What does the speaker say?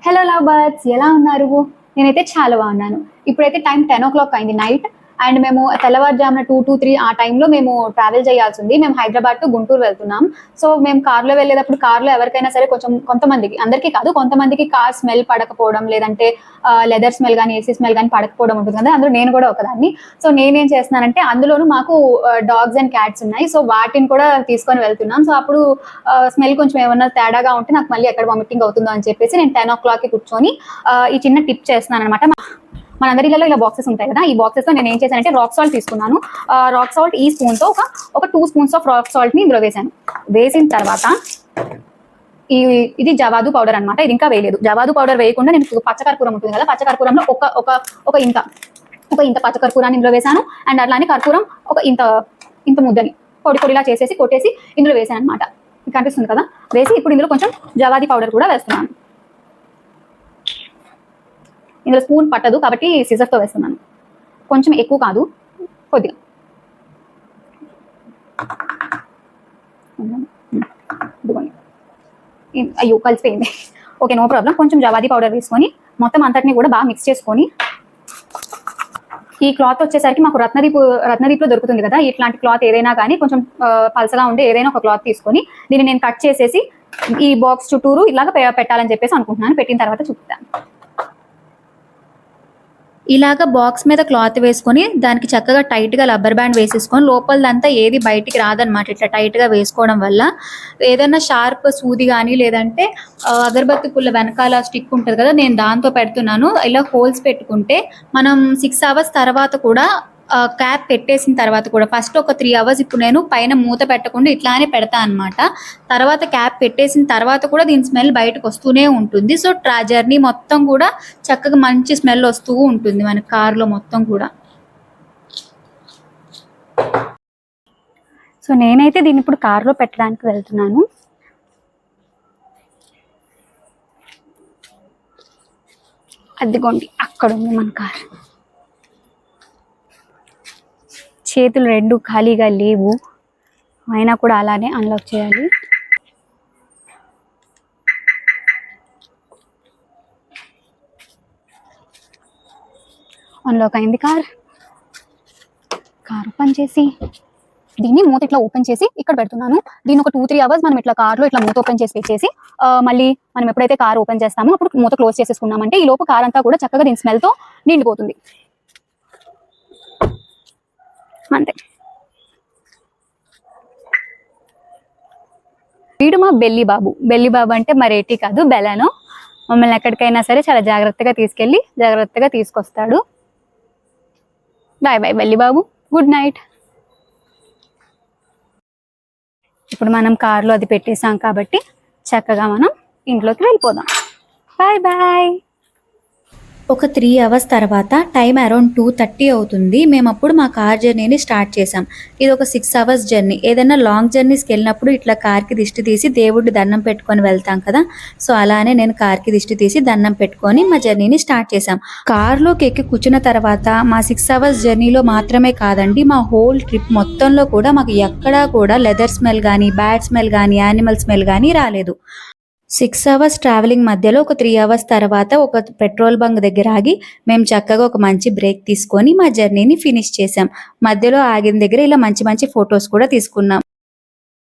Hello love birds, ఎలా ఉన్నారు? నేనైతే చాలా బాగున్నాను. ఇప్పుడైతే టైం 10 o'clock అయింది నైట్. అండ్ మేము తెల్లవారుజామున 2-3 ఆ టైంలో మేము ట్రావెల్ చేయాల్సి ఉంది. మేము హైదరాబాద్ టు గుంటూరు వెళ్తున్నాం. సో మేము కార్లో వెళ్ళేటప్పుడు కార్లో ఎవరికైనా సరే కొంచెం కొంతమందికి, అందరికీ కాదు, కొంతమందికి కార్ స్మెల్ పడకపోవడం, లేదంటే లెదర్ స్మెల్ కానీ ఏసీ స్మెల్ కానీ పడకపోవడం ఉంటుంది కదా. అందులో నేను కూడా ఒకదాన్ని. సో నేనేం చేస్తున్నానంటే, అందులోనూ మాకు డాగ్స్ అండ్ క్యాట్స్ ఉన్నాయి. సో వాటిని కూడా తీసుకొని వెళ్తున్నాం. సో అప్పుడు స్మెల్ కొంచెం ఏమన్నా తేడాగా ఉంటే నాకు మళ్ళీ ఎక్కడ వామిటింగ్ అవుతుందో అని చెప్పేసి నేను 10 o'clock కూర్చొని ఈ చిన్న టిప్ చేస్తున్నాను అనమాట. మనందరిలో ఇలా బాక్సెస్ ఉంటాయి కదా. ఈ బాక్సెస్ లో నేను ఏం చేశానంటే రాక్ సాల్ట్ తీసుకున్నాను. రాక్ సాల్ట్ ఈ స్పూన్ తో ఒక 2 spoons ఆఫ్ రాక్ సాల్ట్ ని ఇందులో వేసాను. వేసిన తర్వాత ఇది జవాదు పౌడర్ అనమాట. ఇది ఇంకా వేయలేదు. జవాదు పౌడర్ వేయకుండా నేను పచ్చకర్పూరం ఉంటుంది కదా, పచ్చకర్పూరంలో ఒక ఇంత పచ్చకర్పూరాన్ని ఇందులో వేసాను. అండ్ అట్లానే కర్పూరం ఒక ఇంత ముద్దని పొడిలా చేసేసి కొట్టేసి ఇందులో వేసాను అనమాట. మీకు కనిపిస్తుంది కదా. వేసి ఇప్పుడు ఇందులో కొంచెం జవాది పౌడర్ కూడా వేస్తున్నాను. ఇందులో స్పూన్ పట్టదు కాబట్టి సిజర్తో వేస్తున్నాను. కొంచెం ఎక్కువ కాదు, కొద్దిగా. అయ్యో కలిసిపోయింది. Okay, no problem. కొంచెం జవాది పౌడర్ వేసుకొని మొత్తం అంతటిని కూడా బాగా మిక్స్ చేసుకొని, ఈ క్లాత్ వచ్చేసరికి మాకు రత్నదీప్లో దొరుకుతుంది కదా. ఇట్లాంటి క్లాత్ ఏదైనా కానీ కొంచెం పల్సగా ఉండే ఏదైనా ఒక క్లాత్ తీసుకొని దీన్ని నేను కట్ చేసేసి ఈ బాక్స్ చుట్టూరు ఇలాగ పెట్టాలని చెప్పేసి అనుకుంటున్నాను. పెట్టిన తర్వాత చూపుతాను. ఇలాగ బాక్స్ మీద క్లాత్ వేసుకొని దానికి చక్కగా టైట్గా రబ్బర్ బ్యాండ్ వేసేసుకొని లోపలదంతా ఏది బయటికి రాదనమాట. ఇట్లా టైట్గా వేసుకోవడం వల్ల ఏదైనా షార్ప్ సూది కానీ లేదంటే అగరబత్తి పుల్ల వెనకాల స్టిక్ ఉంటుంది కదా, నేను దాంతో పెడుతున్నాను. ఇలా హోల్స్ పెట్టుకుంటే మనం 6 hours తర్వాత కూడా క్యాప్ పెట్టేసిన తర్వాత కూడా ఫస్ట్ ఒక 3 hours ఇప్పుడు నేను పైన మూత పెట్టకుండా ఇట్లానే పెడతా అనమాట. తర్వాత క్యాప్ పెట్టేసిన తర్వాత కూడా దీని స్మెల్ బయటకు వస్తూనే ఉంటుంది. సో జర్నీ మొత్తం కూడా చక్కగా మంచి స్మెల్ వస్తూ ఉంటుంది మన కార్లో మొత్తం కూడా. సో నేనైతే దీన్ని ఇప్పుడు కార్లో పెట్టడానికి వెళ్తున్నాను. అదిగోండి, అక్కడ ఉంది మన కార్. చేతులు 2 ఖాళీగా లేవు, అయినా కూడా అలానే అన్లాక్ చేయాలి. అన్లాక్ అయింది కార్ ఓపెన్ చేసి దీన్ని మూత ఇట్లా ఓపెన్ చేసి ఇక్కడ పెడుతున్నాను. దీన్ని ఒక 2-3 hours మనం ఇట్లా కార్లో ఇట్లా మూత ఓపెన్ చేసి పెట్టేసి మళ్ళీ మనం ఎప్పుడైతే కార్ ఓపెన్ చేస్తామో అప్పుడు మూత క్లోజ్ చేసేసుకున్నామంటే ఈ లోపు కార్ అంతా కూడా చక్కగా దీని స్మెల్తో నిండిపోతుంది. అంతే. వీడు మా బెల్లి బాబు అంటే మరేటి కాదు, బెలను. మమ్మల్ని ఎక్కడికైనా సరే చాలా జాగ్రత్తగా తీసుకెళ్ళి జాగ్రత్తగా తీసుకొస్తాడు. బాయ్ బాయ్ బెల్లి బాబు, గుడ్ నైట్. ఇప్పుడు మనం కార్లో అది పెట్టేసాం కాబట్టి చక్కగా మనం ఇంట్లోకి వెళ్ళిపోదాం. Bye bye. ఒక 3 hours తర్వాత టైం అరౌండ్ 2:30 అవుతుంది. మేము అప్పుడు మా కార్ జర్నీని స్టార్ట్ చేసాం. ఇది ఒక 6 hours జర్నీ. ఏదైనా లాంగ్ జర్నీస్కి వెళ్ళినప్పుడు ఇట్లా కార్కి దిష్టి తీసి దేవుడికి దండం పెట్టుకొని వెళ్తాం కదా. సో అలానే నేను కార్కి దిష్టి తీసి దండం పెట్టుకొని మా జర్నీని స్టార్ట్ చేసాం. కార్లోకి ఎక్కి కూర్చున్న తర్వాత మా 6 hours జర్నీలో మాత్రమే కాదండి, మా హోల్ ట్రిప్ మొత్తంలో కూడా మాకు ఎక్కడా కూడా లెదర్ స్మెల్ కానీ, బ్యాడ్ స్మెల్ కానీ, యానిమల్ స్మెల్ కానీ రాలేదు. 6 hours ట్రావెలింగ్ మధ్యలో ఒక 3 hours తర్వాత ఒక పెట్రోల్ బంక్ దగ్గర ఆగి మేము చక్కగా ఒక మంచి బ్రేక్ తీసుకొని మా జర్నీని ఫినిష్ చేసాం. మధ్యలో ఆగిన దగ్గర ఇలా మంచి మంచి ఫొటోస్ కూడా తీసుకున్నాం.